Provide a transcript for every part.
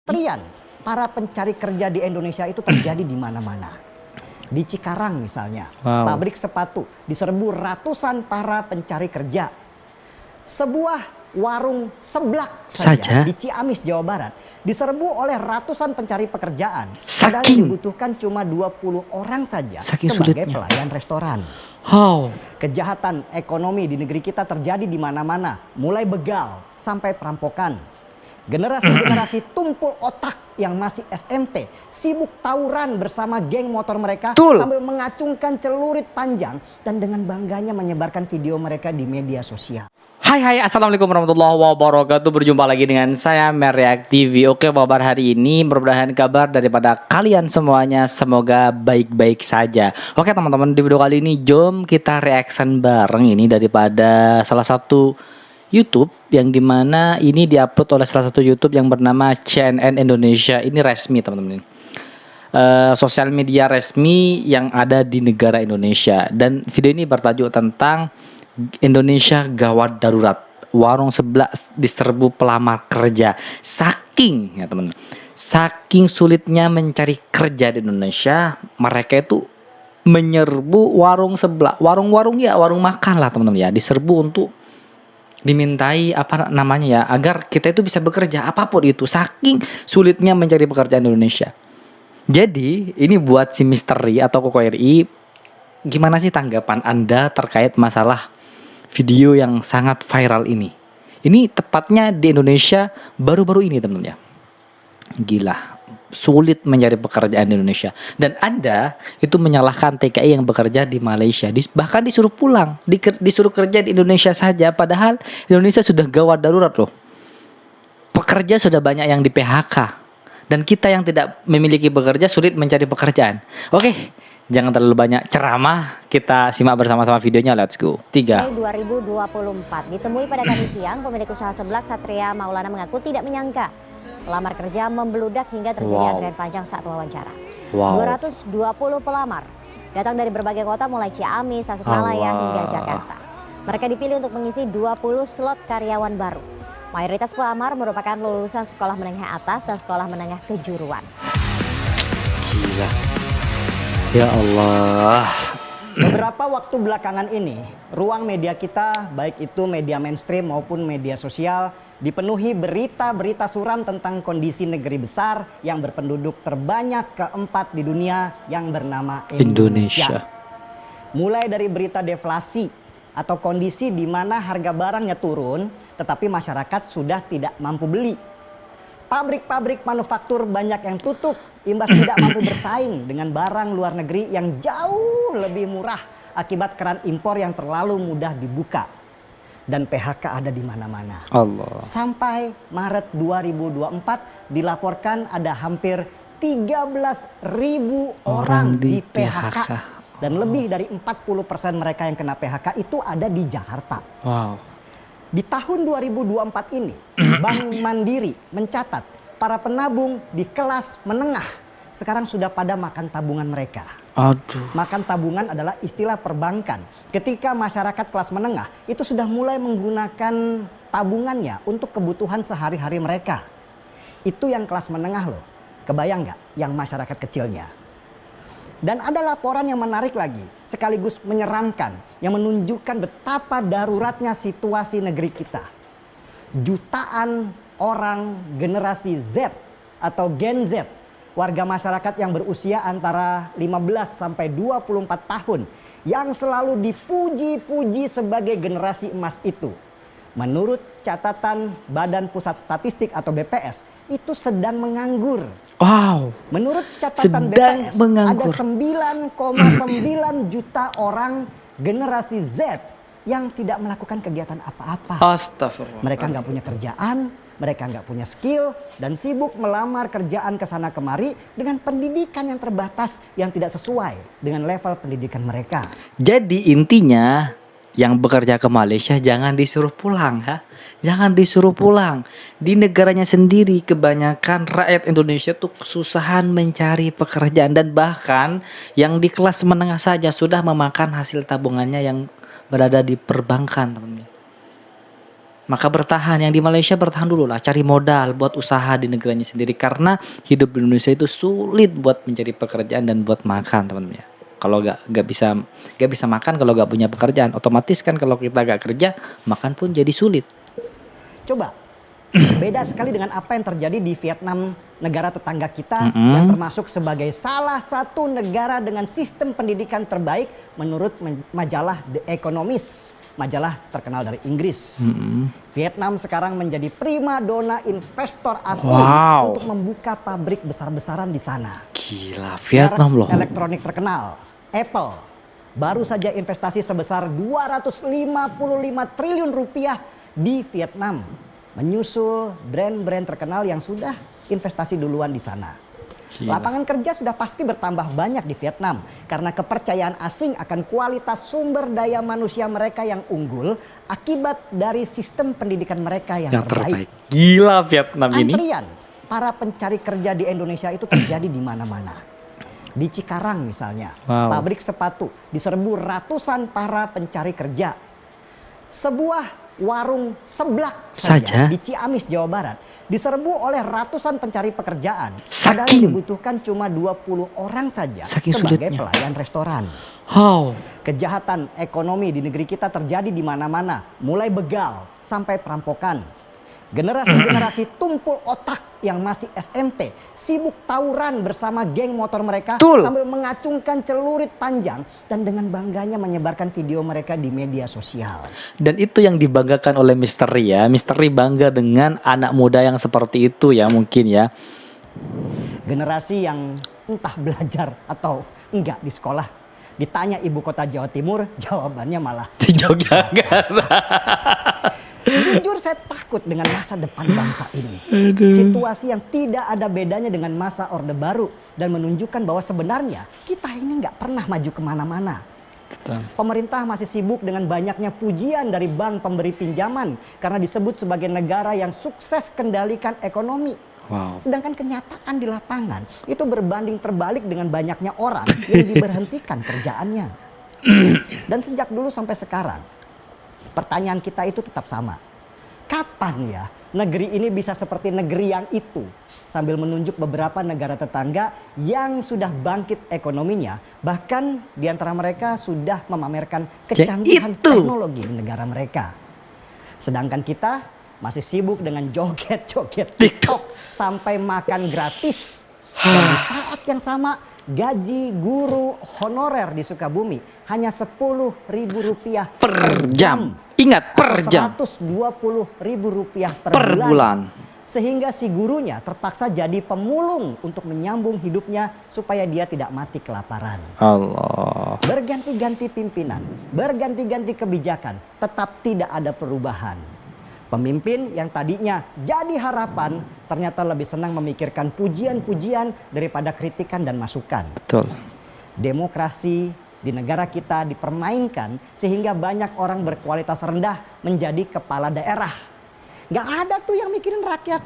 Trian, para pencari kerja di Indonesia itu terjadi di mana-mana. Di Cikarang misalnya, pabrik sepatu diserbu ratusan para pencari kerja. Sebuah warung seblak saja di Ciamis, Jawa Barat diserbu oleh ratusan pencari pekerjaan. Padahal dibutuhkan cuma 20 orang saja sebagai pelayan restoran. Kejahatan ekonomi di negeri kita terjadi di mana-mana, mulai begal sampai perampokan. Generasi-generasi tumpul otak yang masih SMP sibuk tawuran bersama geng motor mereka sambil mengacungkan celurit panjang dan dengan bangganya menyebarkan video mereka di media sosial. Hai, assalamualaikum warahmatullahi wabarakatuh. Berjumpa lagi dengan saya Merreact TV. Oke, kabar hari ini mudah-mudahan kabar daripada kalian semuanya semoga baik-baik saja. Oke teman-teman, di video kali ini jom kita reaction bareng ini daripada salah satu YouTube yang dimana ini diupload oleh salah satu YouTube yang bernama CNN Indonesia. Ini resmi teman-teman, sosial media resmi yang ada di negara Indonesia. Dan video ini bertajuk tentang Indonesia gawat darurat, warung sebelah diserbu pelamar kerja. Saking ya teman, saking sulitnya mencari kerja di Indonesia, mereka itu menyerbu warung sebelah, warung-warung ya, warung makan lah teman-teman ya, diserbu untuk dimintai apa namanya ya, agar kita itu bisa bekerja apapun itu, saking sulitnya mencari pekerjaan di Indonesia. Jadi ini buat si misteri atau Koko RI, gimana sih tanggapan Anda terkait masalah video yang sangat viral ini? Ini tepatnya di Indonesia baru-baru ini teman-teman ya. Gila, sulit mencari pekerjaan di Indonesia. Dan Anda itu menyalahkan TKI yang bekerja di Malaysia, bahkan disuruh pulang, disuruh kerja di Indonesia saja, padahal Indonesia sudah gawat darurat loh. Pekerja sudah banyak yang di PHK, dan kita yang tidak memiliki pekerja sulit mencari pekerjaan. Oke, jangan terlalu banyak ceramah, kita simak bersama-sama videonya, let's go. 3. 2024 ditemui pada Kamis siang, pemilik usaha seblak Satria Maulana mengaku tidak menyangka pelamar kerja membeludak hingga terjadi antrian panjang saat wawancara. 220 pelamar datang dari berbagai kota mulai Ciamis, Tasikmalaya hingga Jakarta. Mereka dipilih untuk mengisi 20 slot karyawan baru. Mayoritas pelamar merupakan lulusan sekolah menengah atas dan sekolah menengah kejuruan. Gila. Ya Allah. Beberapa waktu belakangan ini, ruang media kita, baik itu media mainstream maupun media sosial, dipenuhi berita-berita suram tentang kondisi negeri besar yang berpenduduk terbanyak keempat di dunia yang bernama Indonesia. Mulai dari berita deflasi atau kondisi di mana harga barangnya turun, tetapi masyarakat sudah tidak mampu beli. Pabrik-pabrik manufaktur banyak yang tutup, imbas tidak mampu bersaing dengan barang luar negeri yang jauh lebih murah akibat keran impor yang terlalu mudah dibuka. Dan PHK ada di mana-mana. Sampai Maret 2024 dilaporkan ada hampir 13.000 orang di PHK. Dan lebih dari 40% mereka yang kena PHK itu ada di Jakarta. Di tahun 2024 ini, Bank Mandiri mencatat para penabung di kelas menengah sekarang sudah pada makan tabungan mereka. Makan tabungan adalah istilah perbankan. Ketika masyarakat kelas menengah itu sudah mulai menggunakan tabungannya untuk kebutuhan sehari-hari mereka. Itu yang kelas menengah loh. Kebayang nggak yang masyarakat kecilnya? Dan ada laporan yang menarik lagi, sekaligus menyeramkan, yang menunjukkan betapa daruratnya situasi negeri kita. Jutaan orang generasi Z atau Gen Z, warga masyarakat yang berusia antara 15 sampai 24 tahun, yang selalu dipuji-puji sebagai generasi emas itu. Menurut catatan Badan Pusat Statistik atau BPS, itu sedang menganggur. Menurut catatan BPS, ada 9,9 juta orang generasi Z yang tidak melakukan kegiatan apa-apa. Mereka nggak punya kerjaan, mereka nggak punya skill, dan sibuk melamar kerjaan ke sana kemari dengan pendidikan yang terbatas yang tidak sesuai dengan level pendidikan mereka. Jadi intinya, yang bekerja ke Malaysia jangan disuruh pulang ya. Jangan disuruh pulang. Di negaranya sendiri kebanyakan rakyat Indonesia tuh kesusahan mencari pekerjaan. Dan bahkan yang di kelas menengah saja sudah memakan hasil tabungannya yang berada di perbankan teman-teman. maka bertahan. Yang di Malaysia bertahan dulu lah, cari modal buat usaha di negaranya sendiri, karena hidup di Indonesia itu sulit buat mencari pekerjaan dan buat makan, teman-teman ya. Kalau nggak bisa makan kalau nggak punya pekerjaan, otomatis kan kalau kita nggak kerja, makan pun jadi sulit. Coba beda sekali dengan apa yang terjadi di Vietnam, negara tetangga kita yang termasuk sebagai salah satu negara dengan sistem pendidikan terbaik menurut majalah The Economist, majalah terkenal dari Inggris. Vietnam sekarang menjadi primadona investor asing untuk membuka pabrik besar-besaran di sana. Gila, Vietnam loh. Elektronik terkenal Apple baru saja investasi sebesar 255 triliun rupiah di Vietnam, menyusul brand-brand terkenal yang sudah investasi duluan di sana. Gila. Lapangan kerja sudah pasti bertambah banyak di Vietnam karena kepercayaan asing akan kualitas sumber daya manusia mereka yang unggul akibat dari sistem pendidikan mereka yang terbaik. Gila, Vietnam ini. Antrian para pencari kerja di Indonesia itu terjadi di mana-mana. Di Cikarang misalnya, pabrik sepatu diserbu ratusan para pencari kerja. Sebuah warung seblak saja di Ciamis, Jawa Barat diserbu oleh ratusan pencari pekerjaan. Padahal dibutuhkan cuma 20 orang saja sebagai pelayan restoran. Kejahatan ekonomi di negeri kita terjadi di mana-mana, mulai begal sampai perampokan. Generasi-generasi tumpul otak yang masih SMP sibuk tawuran bersama geng motor mereka sambil mengacungkan celurit panjang dan dengan bangganya menyebarkan video mereka di media sosial. Dan itu yang dibanggakan oleh Misteri ya. Misteri bangga dengan anak muda yang seperti itu ya, mungkin ya. Generasi yang entah belajar atau enggak di sekolah. Ditanya ibu kota Jawa Timur, jawabannya malah di Yogyakarta. Jujur saya takut dengan masa depan bangsa ini. Situasi yang tidak ada bedanya dengan masa Orde Baru dan menunjukkan bahwa sebenarnya kita ini nggak pernah maju kemana-mana. Pemerintah masih sibuk dengan banyaknya pujian dari bank pemberi pinjaman karena disebut sebagai negara yang sukses kendalikan ekonomi. Sedangkan kenyataan di lapangan itu berbanding terbalik dengan banyaknya orang yang diberhentikan kerjaannya. Dan sejak dulu sampai sekarang, pertanyaan kita itu tetap sama. Kapan ya negeri ini bisa seperti negeri yang itu? Sambil menunjuk beberapa negara tetangga yang sudah bangkit ekonominya. Bahkan di antara mereka sudah memamerkan kecanggihan teknologi di negara mereka. Sedangkan kita masih sibuk dengan joget-joget TikTok sampai makan gratis. Dan di saat yang sama gaji guru honorer di Sukabumi hanya Rp10.000 per jam. Ingat, per jam. Rp120.000 per bulan. Sehingga si gurunya terpaksa jadi pemulung untuk menyambung hidupnya supaya dia tidak mati kelaparan. Allah. Berganti-ganti pimpinan, berganti-ganti kebijakan, tetap tidak ada perubahan. Pemimpin yang tadinya jadi harapan ternyata lebih senang memikirkan pujian-pujian daripada kritikan dan masukan. Betul. Demokrasi di negara kita dipermainkan sehingga banyak orang berkualitas rendah menjadi kepala daerah. Gak ada tuh yang mikirin rakyat.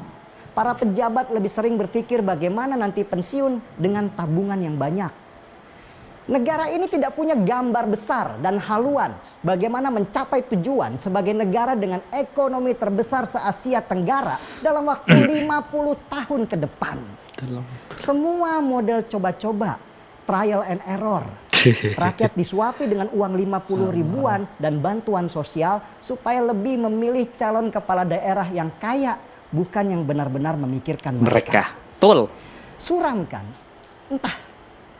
Para pejabat lebih sering berpikir bagaimana nanti pensiun dengan tabungan yang banyak. Negara ini tidak punya gambar besar dan haluan bagaimana mencapai tujuan sebagai negara dengan ekonomi terbesar se-Asia Tenggara dalam waktu 50 tahun ke depan. Semua model coba-coba, trial and error. Rakyat disuapi dengan uang 50 ribuan dan bantuan sosial supaya lebih memilih calon kepala daerah yang kaya, bukan yang benar-benar memikirkan mereka. Betul. Suram kan? Entah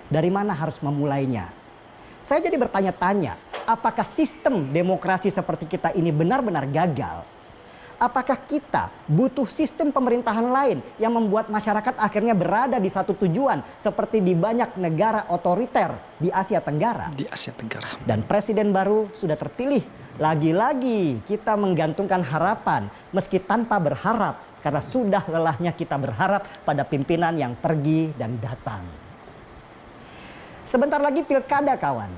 dari mana harus memulainya. Saya jadi bertanya-tanya, apakah sistem demokrasi seperti kita ini benar-benar gagal? Apakah kita butuh sistem pemerintahan lain yang membuat masyarakat akhirnya berada di satu tujuan seperti di banyak negara otoriter di Asia Tenggara? Di Asia Tenggara. Dan presiden baru sudah terpilih. Lagi-lagi kita menggantungkan harapan meski tanpa berharap karena sudah lelahnya kita berharap pada pimpinan yang pergi dan datang. Sebentar lagi pilkada kawan.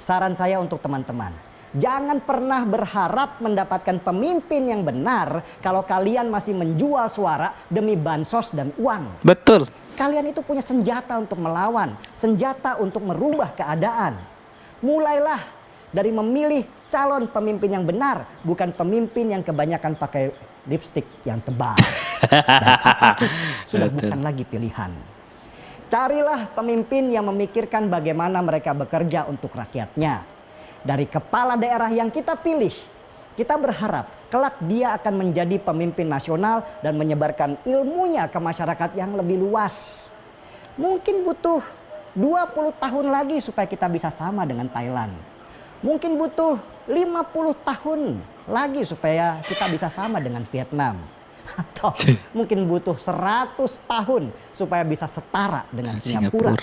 Saran saya untuk teman-teman, jangan pernah berharap mendapatkan pemimpin yang benar kalau kalian masih menjual suara demi bansos dan uang. Betul. Kalian itu punya senjata untuk melawan, senjata untuk merubah keadaan. Mulailah dari memilih calon pemimpin yang benar, bukan pemimpin yang kebanyakan pakai lipstik yang tebal dan apatis sudah bukan lagi pilihan. Carilah pemimpin yang memikirkan bagaimana mereka bekerja untuk rakyatnya. Dari kepala daerah yang kita pilih, kita berharap kelak dia akan menjadi pemimpin nasional dan menyebarkan ilmunya ke masyarakat yang lebih luas. Mungkin butuh 20 tahun lagi supaya kita bisa sama dengan Thailand. Mungkin butuh 50 tahun lagi supaya kita bisa sama dengan Vietnam. Atau mungkin butuh 100 tahun supaya bisa setara dengan Singapura.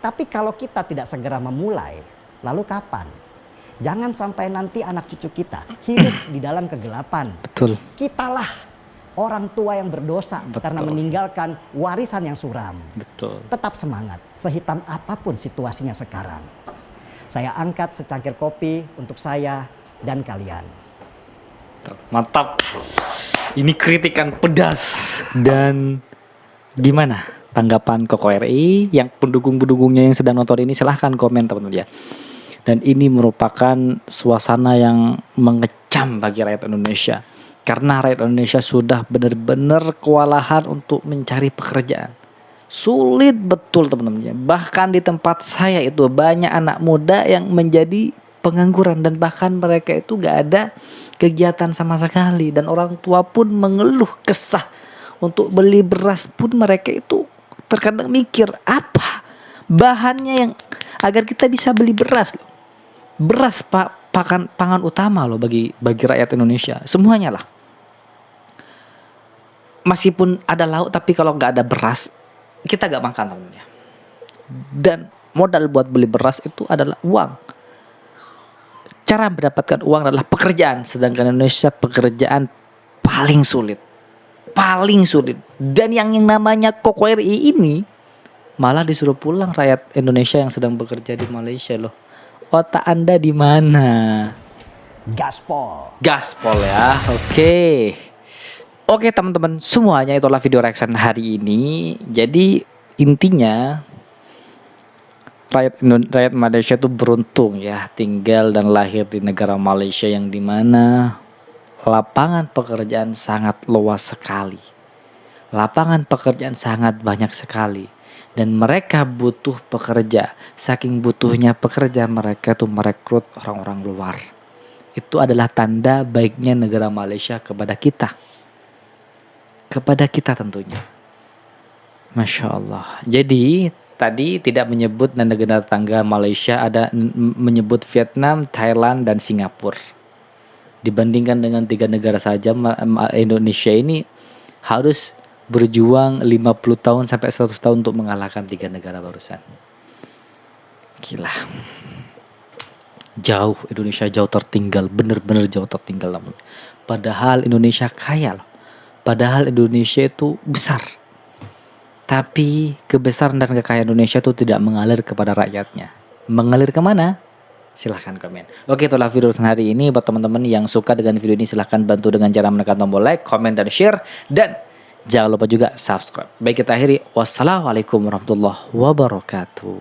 Tapi kalau kita tidak segera memulai, lalu kapan? Jangan sampai nanti anak cucu kita hidup di dalam kegelapan. Betul. Kitalah orang tua yang berdosa karena meninggalkan warisan yang suram. Betul. Tetap semangat, sehitam apapun situasinya sekarang. Saya angkat secangkir kopi untuk saya dan kalian. Mantap. Ini kritikan pedas. Dan gimana tanggapan Koko RI yang pendukung-pendukungnya yang sedang nonton ini? Silahkan komen teman-teman ya. Dan ini merupakan suasana yang mengecam bagi rakyat Indonesia. Karena rakyat Indonesia sudah benar-benar kewalahan untuk mencari pekerjaan. Sulit betul teman-teman. Bahkan di tempat saya itu banyak anak muda yang menjadi pengangguran. Dan bahkan mereka itu gak ada kegiatan sama sekali. Dan orang tua pun mengeluh kesah. Untuk beli beras pun mereka itu terkadang mikir apa bahannya yang agar kita bisa beli beras loh. Beras pangan utama loh bagi rakyat Indonesia. Semuanya lah. Meskipun ada lauk tapi kalau nggak ada beras kita nggak makan temennya. Dan modal buat beli beras itu adalah uang. Cara mendapatkan uang adalah pekerjaan. Sedangkan Indonesia pekerjaan paling sulit. Paling sulit. Dan yang namanya Koko RI ini malah disuruh pulang rakyat Indonesia yang sedang bekerja di Malaysia loh. Otak Anda di mana? Gaspol. Gaspol ya. Oke. Oke teman-teman, semuanya itulah video reaction hari ini. Jadi intinya rakyat Malaysia itu beruntung ya tinggal dan lahir di negara Malaysia yang dimana lapangan pekerjaan sangat luas sekali. Lapangan pekerjaan sangat banyak sekali. Dan mereka butuh pekerja. Saking butuhnya pekerja, mereka tuh merekrut orang-orang luar. Itu adalah tanda baiknya negara Malaysia kepada kita. Kepada kita tentunya. Masya Allah. Jadi tadi tidak menyebut negara tetangga Malaysia, ada menyebut Vietnam, Thailand, dan Singapura. Dibandingkan dengan 3 negara saja, Indonesia ini harus berjuang 50 tahun sampai 100 tahun untuk mengalahkan 3 negara barusan. Gila. Jauh, Indonesia jauh tertinggal, bener-bener jauh tertinggal namun. Padahal Indonesia kaya loh. Padahal Indonesia itu besar. Tapi kebesaran dan kekayaan Indonesia itu tidak mengalir kepada rakyatnya. Mengalir kemana? Silahkan komen. Oke, itulah video hari ini. Buat teman-teman yang suka dengan video ini, silahkan bantu dengan cara menekan tombol like, komen, dan share. Dan jangan lupa juga subscribe. Baik, kita akhiri. Wassalamualaikum warahmatullahi wabarakatuh.